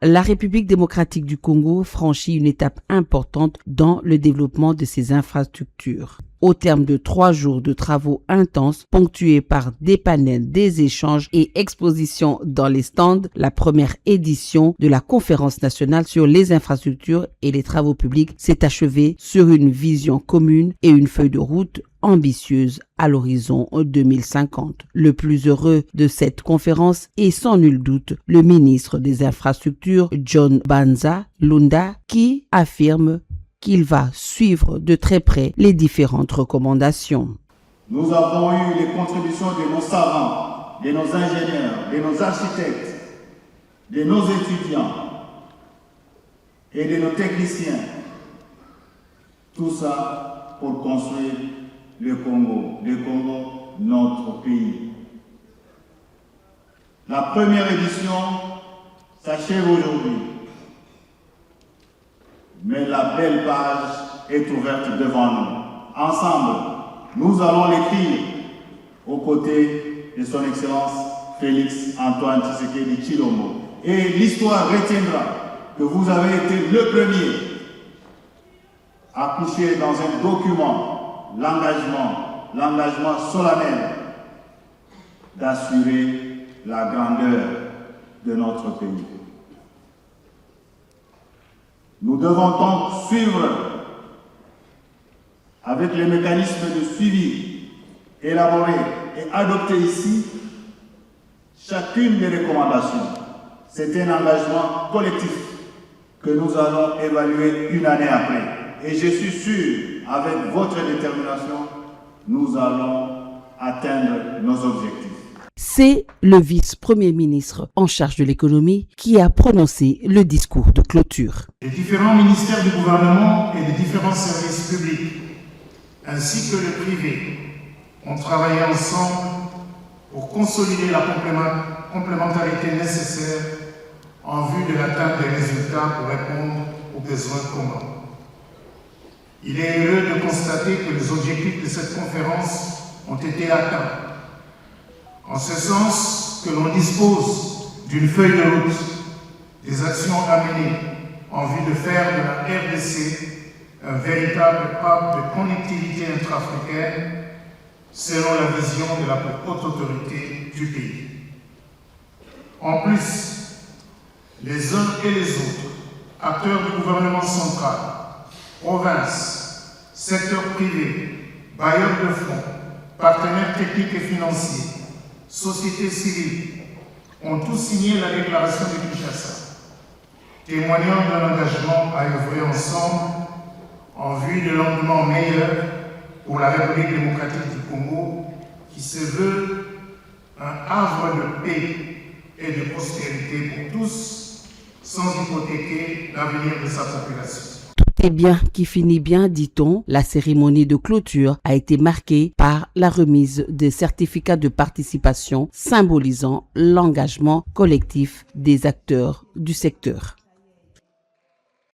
la République démocratique du Congo franchit une étape importante dans le développement de ses infrastructures. Au terme de 3 jours de travaux intenses, ponctués par des panels, des échanges et expositions dans les stands, la première édition de la Conférence nationale sur les infrastructures et les travaux publics s'est achevée sur une vision commune et une feuille de route ambitieuse à l'horizon 2050. Le plus heureux de cette conférence est sans nul doute le ministre des Infrastructures, John Banza Lunda, qui affirme qu'il va suivre de très près les différentes recommandations. Nous avons eu les contributions de nos savants, de nos ingénieurs, de nos architectes, de nos étudiants et de nos techniciens. Tout ça pour construire le Congo, notre pays. La première édition s'achève aujourd'hui. Mais la belle page est ouverte devant nous. Ensemble, nous allons l'écrire aux côtés de son Excellence Félix Antoine Tshisekedi Tshilombo. Et l'histoire retiendra que vous avez été le premier à coucher dans un document l'engagement solennel d'assurer la grandeur de notre pays. Nous devons donc suivre avec les mécanismes de suivi élaborés et adoptés ici chacune des recommandations. C'est un engagement collectif que nous allons évaluer une année après. Et je suis sûr, avec votre détermination, nous allons atteindre nos objectifs. C'est le vice-premier ministre en charge de l'économie qui a prononcé le discours de clôture. Les différents ministères du gouvernement et les différents services publics, ainsi que le privé, ont travaillé ensemble pour consolider la complémentarité nécessaire en vue de l'atteinte des résultats pour répondre aux besoins communs. Il est heureux de constater que les objectifs de cette conférence ont été atteints. En ce sens que l'on dispose d'une feuille de route, des actions à mener en vue de faire de la RDC un véritable hub de connectivité intra-africaine selon la vision de la plus haute autorité du pays. En plus, les uns et les autres, acteurs du gouvernement central, provinces, secteur privé, bailleurs de fonds, partenaires techniques et financiers, société civile, ont tous signé la déclaration de Kinshasa, témoignant d'un engagement à œuvrer ensemble en vue de l'endemain meilleur pour la République démocratique du Congo, qui se veut un havre de paix et de prospérité pour tous, sans hypothéquer l'avenir de sa population. Tout est bien qui finit bien, dit-on. La cérémonie de clôture a été marquée par la remise des certificats de participation symbolisant l'engagement collectif des acteurs du secteur.